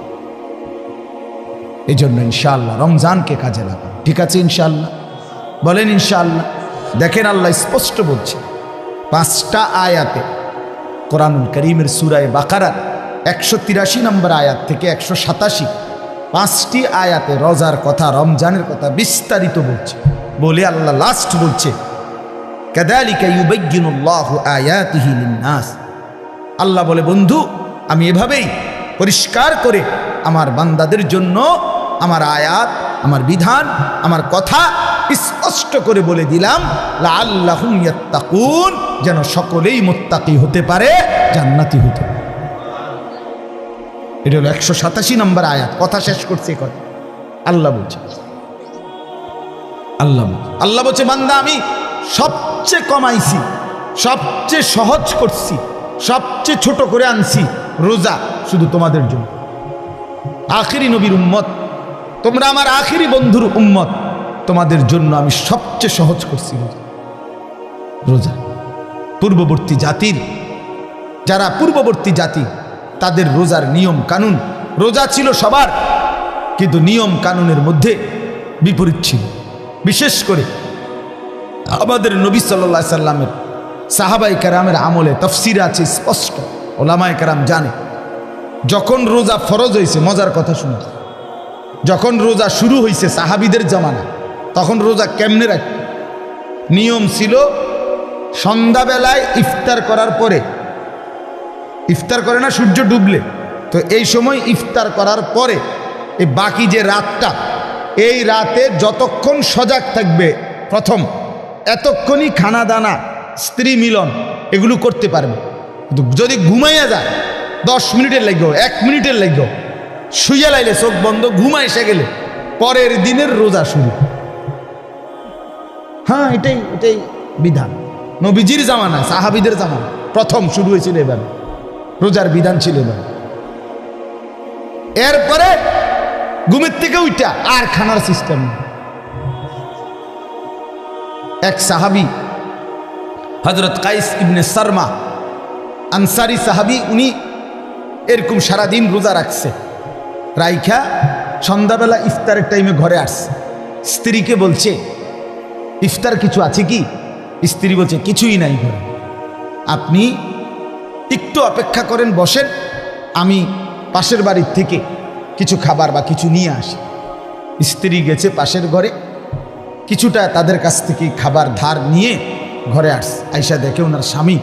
এই জন্য ইনশাআল্লাহ রমজানকে কাজে লাগাও, ঠিক আছে? ইনশাআল্লাহ বলেন ইনশাআল্লাহ। দেখেন আল্লাহ স্পষ্ট বলছে 5টা আয়াতে, কোরআনুল কারীমের সূরা বাকারার 183 নম্বর আয়াত থেকে 187, 5টি আয়াতে রোজার কথা, রমজানের কথা বিস্তারিত বলছে। বলে আল্লাহ লাস্ট বলছে কাযালিকা ইউবায়্যিনুল্লাহু আয়াতিহি লিন-নাস, আল্লাহ বলে বন্ধু আমি এভাবেই পরিষ্কার করে আমার বান্দাদের জন্য আমার আয়াত, আমার বিধান, আমার কথা স্পষ্ট করে বলে দিলাম, লাআল্লাহুম ইয়াত্তাকুন, যেন সকলেই মুত্তাকি হতে পারে, জান্নাতি হতে পারে। এটা হলো 187 নম্বর আয়াত। কথা শেষ করছে কথা আল্লাহ বলছে, আল্লাহ বলছে বান্দা আমি সবচেয়ে কমাইছি, সবচেয়ে সহজ করছি, সবচেয়ে ছোট করে আনছি রোজা শুধু তোমাদের জন্য। আখিরি নবীর উম্মত তোমরা, আমার আখিরি বন্ধুর উম্মত, তোমাদের জন্য আমি সবচেয়ে সহজ করছি রোজা। পূর্ববর্তী জাতির, যারা পূর্ববর্তী জাতি, তাদের রোজার নিয়ম কানুন, রোজা ছিল সবার, কিন্তু নিয়ম কানুনের মধ্যে বিপরীত ছিল। বিশেষ করে আমাদের নবী সাল্লাল্লাহু আলাইহি সাল্লামের সাহাবায়ে কেরামের আমলে তাফসীরে আছে স্পষ্ট, ওলামায়ে কেরাম জানে যখন রোজা ফরজ হয়েছে, মজার কথা শুনে, যখন রোজা শুরু হয়েছে সাহাবীদের জামানা, তখন রোজা কেমনে রাখত? নিয়ম ছিল সন্ধ্যাবেলায় ইফতার করার পরে, ইফতার করে না সূর্য ডুবলে, তো এই সময় ইফতার করার পরে এই বাকি যে রাতটা, এই রাতে যতক্ষণ সজাগ থাকবে প্রথম, এতক্ষণই খানা দানা, স্ত্রী মিলন এগুলো করতে পারবে। কিন্তু যদি ঘুমাইয়া যায় 10 মিনিটের লাগবে, 1 মিনিটের লাগবে, শুইয়া লাইলে চোখ বন্ধ, ঘুমা এসে গেলে পরের দিনের রোজা শুরু। হ্যাঁ, এটাই বিধান নবীজির জামানা, সাহাবীদের জামানা প্রথম শুরু হয়েছিল এবার রোজার বিধান ছিল এবার। এরপরে ঘুমের থেকে উঠা আর খানার সিস্টেম। এক সাহাবী হযরত কাইস ইবনে সারমা আনসারী সাহাবী, উনি এরকম সারাদিন রোজা রাখছে, রাইখা সন্ধ্যাবেলা ইফতারের টাইমে ঘরে আসছে, স্ত্রীকে বলছে ইফতার কিছু আছে কি? স্ত্রী বলছে কিছুই নাই ঘরে, আপনি একটু অপেক্ষা করেন, বসেন, আমি পাশের বাড়ির থেকে কিছু খাবার বা কিছু নিয়ে আসি। স্ত্রী গেছে পাশের ঘরে, কিছুটা তাদের কাছ থেকে খাবার ধার নিয়ে ঘরে আসছে। আইসা দেখে ওনার স্বামী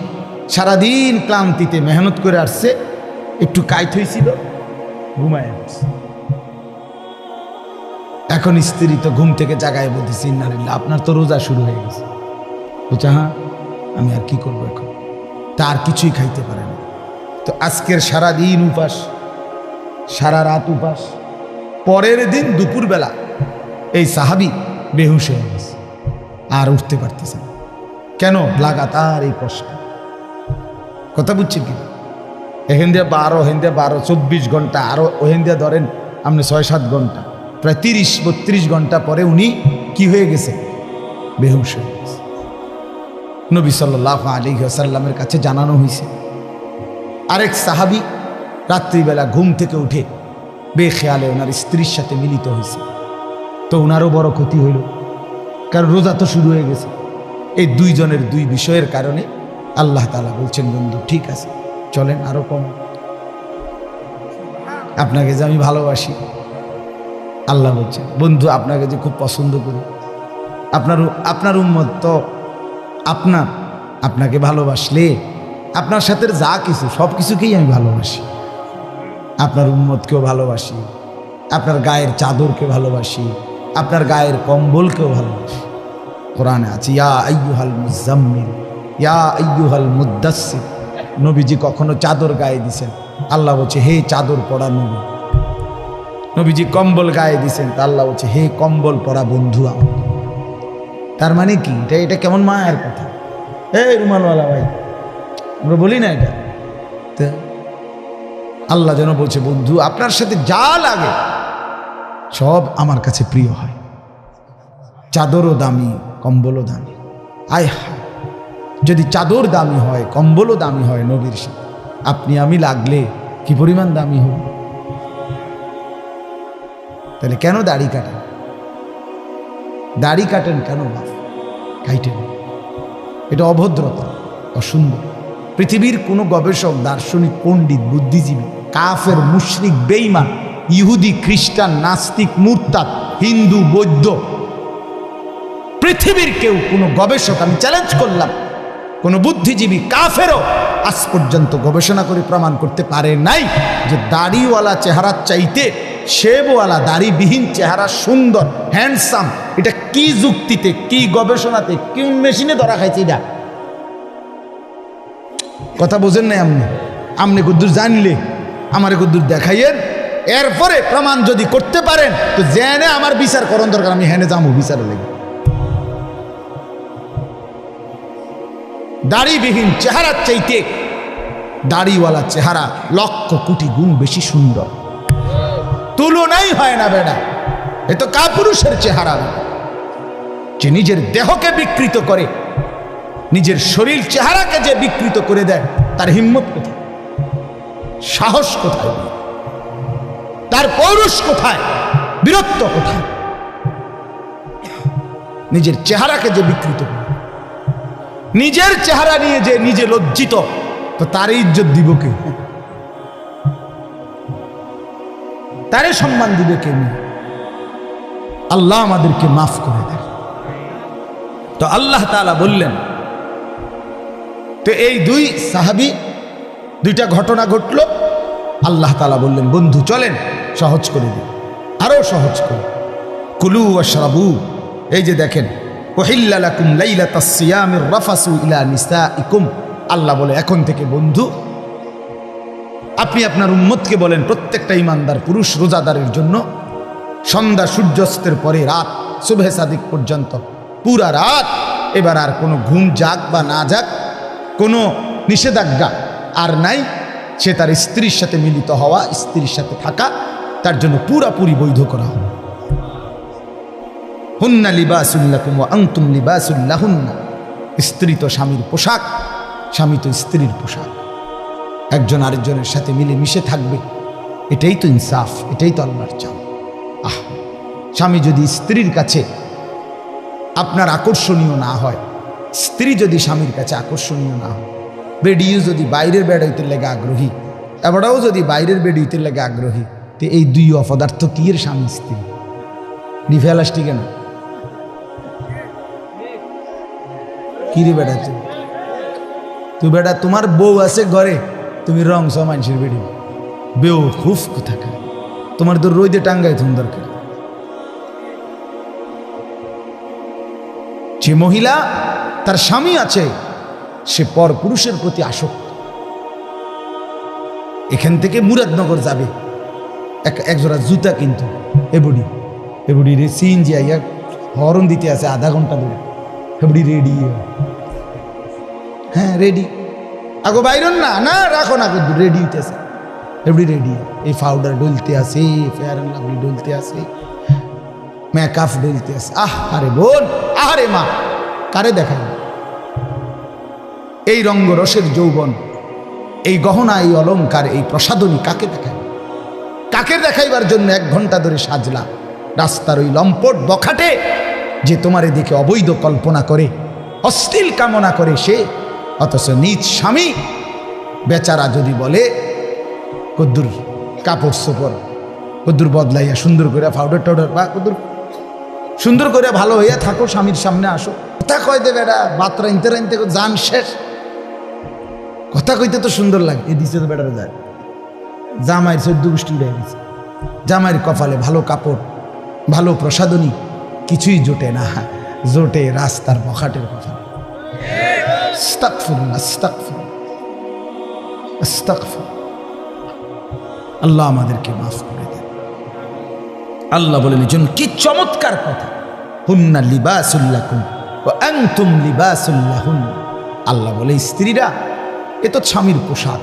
সারাদিন ক্লান্তিতে মেহনত করে আসছে, একটু কাইট হয়েছিল, ঘুমায় আসছে। এখন স্ত্রী তো ঘুম থেকে জাগায় বলতেছে ইন্নালিল্লাহ, আপনার তো রোজা শুরু হয়ে গেছে। বলছে হ্যাঁ, আমি আর কি করবো এখন, তার কিছুই খাইতে পারে না। তো আজকের সারাদিন উপাস, সারা রাত উপাস, পরের দিন দুপুরবেলা এই সাহাবী বেহুশ হয়ে গেছে, আর উঠতে পারতেছে না। কেন? লাগাতার এই কষ্ট। কথা বুঝছেন কি? এখান দিয়ে 12, হেন দিয়ে 12, 24 ঘন্টা, আরো ওহেন দিয়ে ধরেন আপনি 6-7 ঘন্টা, প্রায় 30-32 ঘন্টা পরে উনি কি হয়ে গেছে? বেহুশ হয়ে গেছে। নবী সাল্লাল্লাহু আলাইহি ওয়াসাল্লামের কাছে জানানো হয়েছে। আরেক সাহাবী রাত্রিবেলা ঘুম থেকে উঠে বেখেয়ালে ওনার স্ত্রীর সাথে মিলিত হয়েছে। তো ওনারও বড় ক্ষতি হইল, কারণ রোজা তো শুরু হয়ে গেছে। এই দুইজনের দুই বিষয়ের কারণে আল্লাহ তাআলা বলছেন, বন্ধু ঠিক আছে, চলেন আরো কম, আপনাকে যে আমি ভালোবাসি। আল্লাহ বলছেন, বন্ধু আপনাকে যে খুব পছন্দ করি, আপনার উম্মত তো আপনাকে ভালোবাসলে আপনার সাথে যা কিছু সব কিছুকেই আমি ভালোবাসি। আপনার উম্মতকেও ভালোবাসি, আপনার গায়ের চাদরকে ভালোবাসি, আপনার গায়ের কম্বলকেও ভালোবাসি। কোরআনে আছে ইয়া আইয়ুহাল মুজাম্মিল ইয়া আইয়ুহাল মুদ্দাসসির। নবীজি কখনো চাদর গায়ে দিছেন, আল্লাহ বলছে হে চাদর পরা নবী। নবীজি কম্বল গায়ে দিছেন, তা আল্লাহ বলছে হে কম্বল পরা বন্ধু আমার। তার মানে কি? এটা কেমন মায়ের কথা। এই রুমালওয়ালা ভাই, আমরা বলি না এটা? আল্লাহ যেন বলছে, বন্ধু আপনার সাথে যা লাগে সব আমার কাছে প্রিয় হয়। চাদরও দামি, কম্বলও দামি। আয় হায়, যদি চাদর দামি হয়, কম্বলও দামি হয় নবীর সাথে, আপনি আমি লাগলে কি পরিমাণ দামি হব? তাহলে কেন দাড়ি কাটেন? দাড়ি কাটেন কেন? বাপ কাইটেন, এটা অভদ্রতা, অসুন্দর। পৃথিবীর কোনো গবেষক, দার্শনিক, পণ্ডিত, বুদ্ধিজীবী, কাফের, মুশরিক, বেঈমান, ইহুদি, খ্রিস্টান, নাস্তিক, মুরতাদ, হিন্দু, বৌদ্ধ, পৃথিবীর কেউ, কোনো গবেষক, আমি চ্যালেঞ্জ করলাম, কোন বুদ্ধিজীবী, কাফেরও আজ পর্যন্ত গবেষণা করে প্রমাণ করতে পারে নাই যে দাড়িওয়ালা চেহারার চাইতে শেবওয়ালা দাড়িবিহীন চেহারা সুন্দর, হ্যান্ডসাম। এটা কি যুক্তিতে, কি গবেষণাতে, কোন মেশিনে ধরা খাইছে? এটা কথা বোঝেন নাই আপনি? আপনি কদ্দুর জানলে আমার কদ্দুর দেখাইয়েন, এরপরে প্রমাণ যদি করতে পারেন তো জেনে আমার বিচার করণ দরকার, আমি হেনে যাবো বিচারে লেগে। দাড়িবিহীন চেহারার চাইতে দাড়িওয়ালা চেহারা লক্ষ কোটি গুণ বেশি সুন্দর, তুলনাই হয় না বেটা। এ তো কাপুরুষের চেহারা, যে নিজের দেহকে বিকৃত করে, নিজের শরীর চেহারাকে যে বিকৃত করে দেয়, তার হিম্মত কোথায়? সাহস কোথায়? তার পৌরুষ কোথায়? বীরত্ব কোথায়? নিজের চেহারাকে যে বিকৃত করে, নিজের চেহারা নিয়ে যে নিজে লজ্জিত, তো তার ইজ্জত দিব কে? তারে সম্মান দিবে কে? আল্লাহ আমাদেরকে মাফ করে দেন। তো আল্লাহ তাআলা বললেন, তো এই দুই সাহাবী, দুইটা ঘটনা ঘটলো, আল্লাহ তাআলা বললেন বন্ধু চলেন সহজ করে দিন, আরো সহজ করে। কুলু ওয়াশরাবু, এই যে দেখেন, উহিল্লা লাকুম লাইলাতাস সিয়ামির রাফাসু ইলা নিসাইকুম। আল্লাহ বলে এখন থেকে বন্ধু আপনি আপনার উম্মতকে বলেন, প্রত্যেকটা ইমানদার পুরুষ রোজাদারের জন্য সন্ধ্যা সূর্যাস্তের পরে রাত সুবহে সাদিক পর্যন্ত পুরা রাত, এবার আর কোনো ঘুম যাক বা না যাক, কোনো নিষেধাজ্ঞা আর নাই। সে তার স্ত্রীর সাথে মিলিত হওয়া, স্ত্রীর সাথে থাকা তার জন্য পুরাপুরি বৈধ করা হবে। হুন্না লিবাসুল লাকুম ওয়া আনতুম লিবাসুল লাহুন্না। স্ত্রী তো স্বামীর পোশাক, স্বামী তো স্ত্রীর পোশাক। একজন আরেকজনের সাথে মিলে মিশে থাকবে, এটাই তো ইনসাফ, এটাই তো আল্লাহর চাও। স্বামী যদি স্ত্রীর কাছে আপনার আকর্ষণীয় না হয়, স্ত্রী যদি স্বামীর কাছে আকর্ষণীয় না হয়, বেডিও যদি বাইরের বেড হইতে লেগে আগ্রহী, এবারও যদি বাইরের বেড হইতে লেগে আগ্রহী, তো এই দুই অপদার্থ কি এর স্বামী স্ত্রী ডিফেলাসটি কেন কি রে বেটা? তুই বেটা তোমার বউ আছে ঘরে, তুমি রং সহ মানুষের বেডি বেও খুব কোথাকার, তোমার তো রোদে টাঙ্গাই তুমি দরকার। যে মহিলা তার স্বামী আছে সে পর পুরুষের প্রতি আসক্ত। এখান থেকে মুরাদনগর যাবে এক জোড়া জুতা কিন্তু এবুড়ি রে সিএনজি আইয়া হরন দিতে আছে আধা ঘন্টা ধরে, এবুড়ি রেডি, হ্যাঁ রেডি, আগো বাইরন না না রাখো না, কিন্তু রেডি হইতেছে, এবুড়ি রেডি, এই পাউডার ডলতে আছে, ফেয়ার এন্ড লাভলি ডলতে আছে, মেকআপ ডলতে আছে। আরে বোন, আরে মা, কারে দেখাই এই রঙ্গরসের যৌবন, এই গহনা, এই অলংকার, এই প্রসাদনী কাকে দেখাই? কাকে দেখাইবার জন্য 1 ঘন্টা ধরে সাজলা? রাস্তার ওই লম্পট বখাটে যে তোমারে দেখে অবৈধ কল্পনা করে, অশ্লীল কামনা করে সে, অথচ নিজ স্বামী বেচারা যদি বলে কদ্দুর কাপড় সোপড় কদ্দুর বদলাইয়া সুন্দর করে পাউডার টাউডার বা কদ্দুর সুন্দর করে ভালো হইয়া থাকো, স্বামীর সামনে আসো, কথা কয় দেবে বেড়া বাতরা ইনতে রাইনতে জান শেষ, কথা কইতে তো সুন্দর লাগে, এ দিছে তো বেটারে যায় জামাইয়ের 14 গোষ্ঠী উড়ে গেছে, জামাইয়ের কপালে ভালো কাপড়, ভালো প্রসাদনী কিছুই জোটে না, জোটে রাস্তার বখাটের কথা। আস্তাগফিরুল্লাহ, আস্তাগফিরুল্লাহ, আস্তাগফিরুল্লাহ। আল্লাহ আমাদেরকে মাফ করে দেন। আল্লাহ বলেন এজন কি চমৎকার কথা, হুন্না লিবাসুল লাকুম ওয়া আনতুম লিবাসুল লাহুন। আল্লাহ বলে স্ত্রীরা এ তো স্বামীর পোশাক,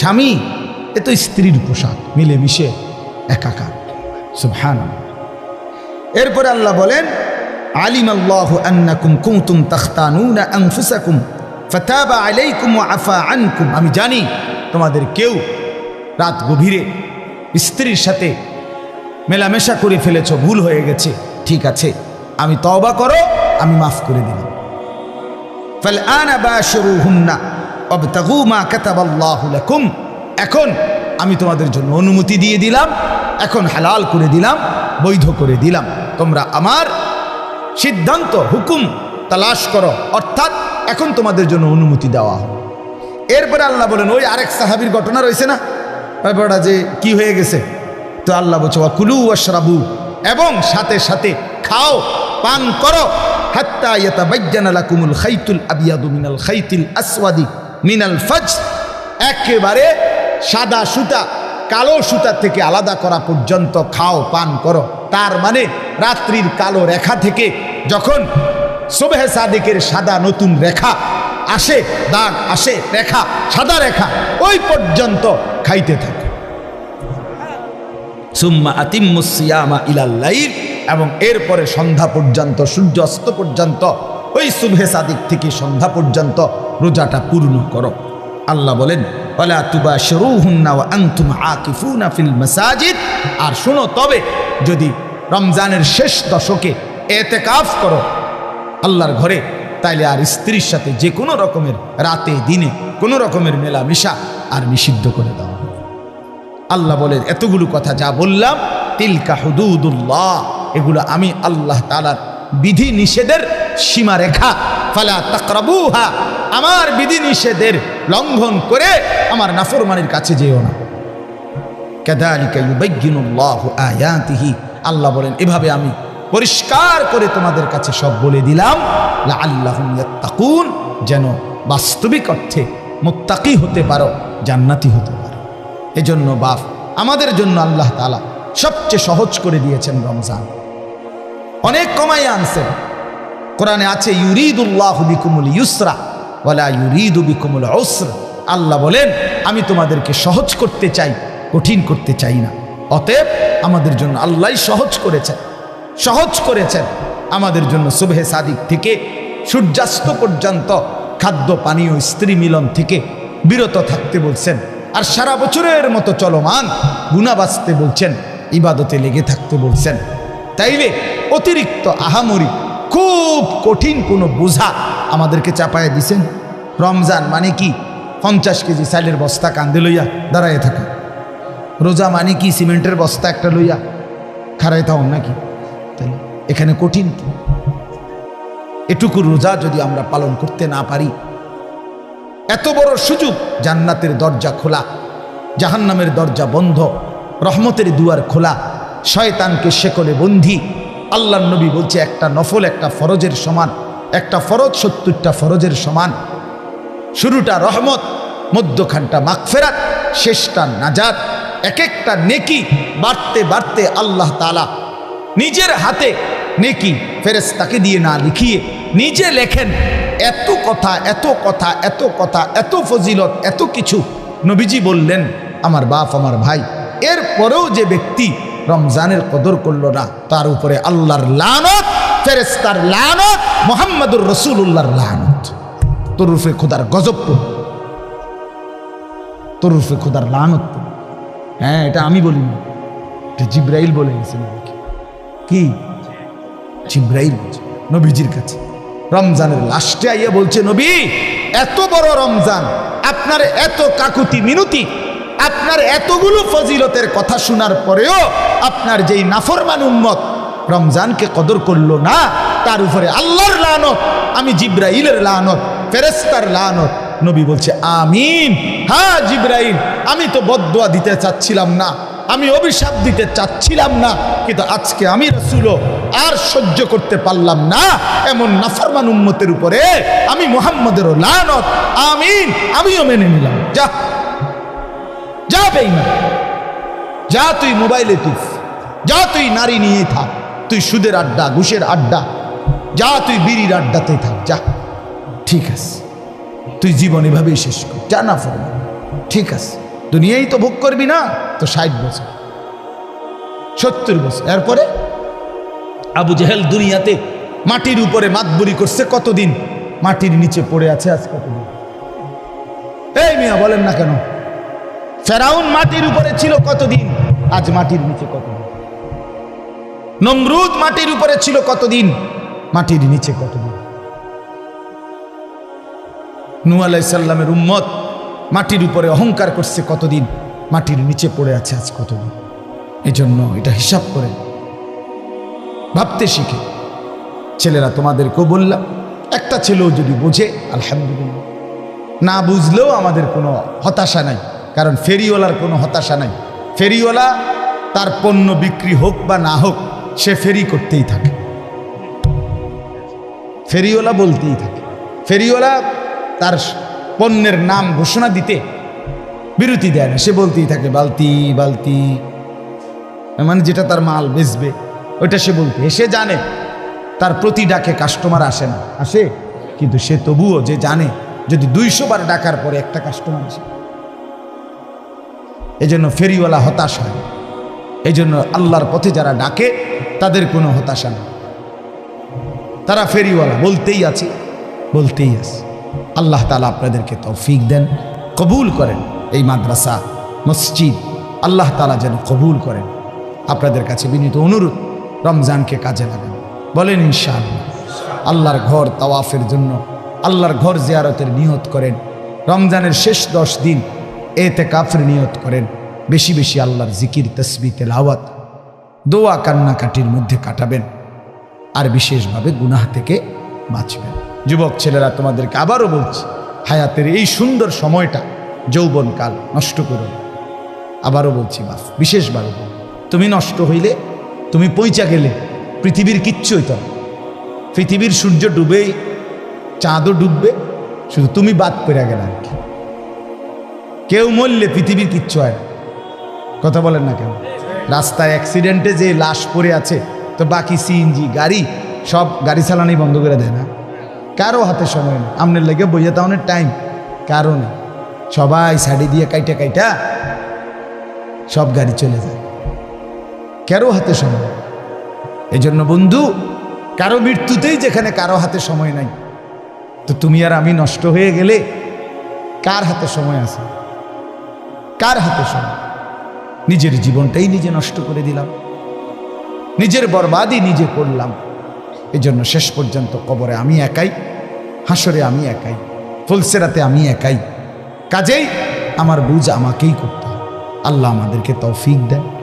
স্বামী এ তো স্ত্রীর পোশাক, মিলেমিশে একাকার। সুবহানাল্লাহ। এরপরে আল্লাহ বলেন আলিমাল্লাহু আন্নাকুম কুনতুম তাখতানুনা আনফুসাকুম ফাতাবা আলাইকুম ওয়া আফা আনকুম। আমি জানি তোমাদের কেউ রাত গভীরে স্ত্রীর সাথে মেলামেশা করে ফেলেছো, ভুল হয়ে গেছে, ঠিক আছে আমি তওবা করো, আমি মাফ করে দিলাম। ফালআনা বাশিরুহুন্না ওয়াবতাগু মা কাতাবাল্লাহু লাকুম। এখন আমি তোমাদের জন্য অনুমতি দিয়ে দিলাম, এখন হালাল করে দিলাম, বৈধ করে দিলাম, তোমরা আমার সিদ্ধান্ত হুকুম তালাশ করো, অর্থাৎ এখন তোমাদের জন্য অনুমতি দেওয়া হবে। এরপরে আল্লাহ বলেন ওই আরেক সাহাবীর ঘটনা রয়েছে না, ব্যাপারটা যে কি হয়ে গেছে, তো আল্লাহ বলছে ওয়াকুলু ওয়াশরাবু, এবং সাথে সাথে খাও পান করো, হাত্তা ইয়াতাবায়্যানা লাকুমুল খাইতুল আবিয়াদু মিনাল খাইতিল আসওয়াদি মিনাল ফাজর, একেবারে সাদা সুতা কালো সুতা থেকে আলাদা করা পর্যন্ত খাও পান করো। তার মানে রাত্রির কালো রেখা থেকে যখন সুবহে সাদিকের সাদা নতুন রেখা আসে, দাগ আসে, রেখা সাদা রেখা, ওই পর্যন্ত খাইতে থাকে। সুম্মা আতিম্মুস সিয়ামা ইলাল লাইল, এবং এরপরে সন্ধ্যা পর্যন্ত, সূর্য অস্ত পর্যন্ত, ওই সুবহে সাদিক থেকে সন্ধ্যা পর্যন্ত রোজাটা পূর্ণ করো। আল্লাহ বলেন ওয়ালা তুবাশিরুহুন্না ওয়া আনতুম আকিফুনা ফিল মাসাজিদ। আর শোনো, তবে যদি রমজানের শেষ দশকে এতেকাফ করো আল্লাহর ঘরে, তাইলে আর স্ত্রীর সাথে যে কোনো রকমের রাতে দিনে কোনো রকমের মেলামেশা আর নিষিদ্ধ করে দেওয়া হবে। আল্লাহ বলেন এতগুলো কথা যা বললাম, তিলকা হুদুদুল্লাহ, এগুলো আমি আল্লাহ তাআলার বিধি নিষেধের সীমারেখা, ফালা তাকরাবুহা, আমার বিধি নিষেধের লঙ্ঘন করে আমার নাফরমানির কাছে যেও না। কাযালিকা ইউবায়্যিনুল্লাহু আয়াতিহি, আল্লাহ বলেন এভাবে আমি পরিষ্কার করে তোমাদের কাছে সব বলে দিলাম, লাআল্লাহুম ইয়াত্তাকুন, যেন বাস্তবিক অর্থে মুত্তাকি হতে পারো, জান্নাতি হতে পারো। এজন্য বাপ আমাদের জন্য আল্লাহ তাআলা সবচেয়ে সহজ করে দিয়েছেন রমজান, অনেক কমাই আনছেন। কোরআনে আছে ইউরিদুল্লাহু বিকুমুল ইউসরা ওয়ালা ইউরিদু বিকুমুল উসরা। আল্লাহ বলেন আমি তোমাদেরকে সহজ করতে চাই, কঠিন করতে চাই না। অতএব আমাদের জন্য আল্লাহই সহজ করেছেন আমাদের জন্য সুবহে সাদিক থেকে সূর্যাস্ত পর্যন্ত খাদ্য পানীয় স্ত্রী মিলন থেকে বিরত থাকতে বলছেন, আর সারা বছরের মতো চলমান গুনাহ বাঁচতে বলছেন, ইবাদতে লেগে থাকতে বলছেন। তাইলে অতিরিক্ত আহামরি খুব কঠিন কোনো বোঝা আমাদেরকে চাপায় দিছেন। রমজান মানে কি 50 কেজি চালের বস্তা কান্দে লইয়া দাঁড়ায় থাকা, রোজা মানে কি সিমেন্টের বস্তা একটা লইয়া খাড়ায় থাকুন নাকি? তাই এখানে কঠিন কি? এটুকু রোজা যদি আমরা পালন করতে না পারি, এত বড় সুযোগ, জান্নাতের দরজা খোলা, জাহান্নামের দরজা বন্ধ, রহমতের দুয়ার খোলা, শয়তানকে শেকলে বন্ধি। আল্লাহর নবী বলছে একটা নফল একটা ফরজের সমান, একটা ফরজ 70টা ফরজের সমান। শুরুটা রহমত, মধ্যখানটা মাগফিরাত, শেষটা নাজাত। এক একটা নেকি বাড়তে বাড়তে আল্লাহ তাআলা নিজের হাতে নেকি ফেরেশতাকে দিয়ে না লিখিয়ে নিজে লেখেন। এত কথা এত কথা এত কথা, এত ফজিলত, এত কিছু নবীজি বললেন আমার বাপ আমার ভাই। এরপরেও যে ব্যক্তি রমজানের কদর করল না, তার উপরে আল্লাহর লানত, ফেরেশতার লানত, মুহাম্মদুর রাসূলুল্লাহর লানত। তোর রূপে খোদার গজব পড়বে, তোর রূপে খোদার লানত পড়বে। হ্যাঁ, এটা আমি বলিনি, এটা জিব্রাইল বলে গেছেন। কি জিব্রাইল বলছে নবীজির কাছে রমজানের লাস্টে আইয়া বলছে, নবী এত বড় রমজান, আপনার এত কাকুতি মিনতি, আপনার এতগুলো ফজিলতের কথা শোনার পরেও আপনার যেই নাফরমান উম্মত রমজানকে কদর করলো না, তার উপরে আল্লাহর লানত, আমি জিব্রাইলের লানত, ফেরেশতার লানত। নবী বলছে আমিন। হ্যাঁ জিব্রাইল, আমি তো বদদুয়া দিতে চাচ্ছিলাম না, আমি অভিশাপ দিতে চাচ্ছিলাম না, কিন্তু আজকে আমি রাসূলও আর সহ্য করতে পারলাম না এমন নাফরমান উম্মতের উপরে আমি মুহাম্মদেরও লানত। আমিন, আমিও মেনে নিলাম। যা যা বেঈমান, যা তুই মোবাইলে টিপ, যা তুই নারী নিয়ে থাক, তুই সুদের আড্ডা ঘুষের আড্ডা, যা তুই বিড়ির আড্ডাতে থাক, যা, ঠিক আছে, তুই জীবন এভাবেই শেষ কর, যা না ফরমান, ঠিক আছে, দুনিয়ায় তো ভোগ করবি না তো 60 বছর 70 বছর। এরপরে আবু জেহেল দুনিয়াতে মাটির উপরে মাতবুরি করছে কতদিন, মাটির নিচে পড়ে আছে আজ কতদিন? এই মিয়া বলেন না কেন? ফেরাউন মাটির উপরে ছিল কতদিন, আজ মাটির নিচে কতদিন? নমরুদ মাটির উপরে ছিল কতদিন, মাটির নিচে কতদিন? নূহ আলাইহিস সালামের উম্মত মাটির উপরে অহংকার করছে কতদিন, মাটির নিচে পড়ে আছে আজ কতদিন? এজন্য এটা হিসাব করে ভাবতে শিখে। ছেলেরা তোমাদেরকেও বললাম, একটা ছেলেও যদি বোঝে আলহামদুলিল্লাহ, না বুঝলেও আমাদের কোনো হতাশা নাই, কারণ ফেরিওয়ালার কোনো হতাশা নাই। ফেরিওয়ালা তার পণ্য বিক্রি হোক বা না হোক, সে ফেরি করতেই থাকে, ফেরিওয়ালা বলতেই থাকে। ফেরিওয়ালা তার পণ্যের নাম ঘোষণা দিতে বিরতি দেয় না, সে বলতেই থাকে বালতি বালতি, মানে যেটা তার মাল বেচবে ওইটা সে বলতে। সে জানে তার প্রতি ডাকে কাস্টমার আসে না, আসে, কিন্তু সে তবুও যে জানে যদি 200 বার ডাকার পরে একটা কাস্টমার আসে। এজন্য ফেরিওয়ালা হতাশ হয়। এই জন্য আল্লাহর পথে যারা ডাকে তাদের কোনো হতাশা নেই, তারা ফেরিওয়ালা বলতেই আছে, বলতেই আছে। আল্লাহ তাআলা আপনাদেরকে তৌফিক দেন, কবুল করেন। এই মাদ্রাসা মসজিদ আল্লাহ তাআলা যেন কবুল করেন। আপনাদের কাছে বিনীত অনুরোধ, রমজানকে কাজে লাগান, বলেন ইনশাআল্লাহ। আল্লাহর ঘর তাওয়াফের জন্য, আল্লাহর ঘর জিয়ারতের নিয়ত করেন। রমজানের শেষ 10 দিন এতেকাফের নিয়ত করেন। বেশি বেশি আল্লাহর জিকির, তাসবিহ, তেলাওয়াত, দোয়া, কান্নাকাটির মধ্যে কাটাবেন, আর বিশেষভাবে গুনাহ থেকে বাঁচবেন। যুবক ছেলেরা তোমাদেরকে আবারও বলছি, হায়াতের এই সুন্দর সময়টা, যৌবনকাল নষ্ট করো না। আবারও বলছি, বাস বিশেষভাবে তুমি নষ্ট হইলে, তুমি পৌঁছা গেলে পৃথিবীর কিচ্ছু হইত না। পৃথিবীর সূর্য ডুবেই, চাঁদও ডুববে, শুধু তুমি বাদ পেরে গেলে আর কি। কেউ মরলে পৃথিবীর কিচ্ছু হয় না, কথা বলেন না কেন? রাস্তায় অ্যাক্সিডেন্টে যে লাশ পড়ে আছে, তো বাকি সিএনজি গাড়ি সব গাড়ি চালানোই বন্ধ করে দেয় না, কারো হাতে সময় নেই। আমনের লেগে বইয়া তাহলে টাইম কারো নেই, সবাই সাইডে দিয়ে কাইটা কাইটা সব গাড়ি চলে যায়, কারো হাতে সময়। এই জন্য বন্ধু, কারো মৃত্যুতেই যেখানে কারো হাতে সময় নাই, তো তুমি আর আমি নষ্ট হয়ে গেলে কার হাতে সময় আছে? কার হাতে সময়? নিজের জীবনটাই নিজে নষ্ট করে দিলাম। নিজের বরবাদি নিজে করলাম। এই জন্য শেষ পর্যন্ত কবরে আমি একাই, হাসরে আমি একাই, ফুলসেরাতে আমি একাই। কাজেই আমার বুঝ আমাকেই করতে হবে। আল্লাহ আমাদেরকে তৌফিক দেয়।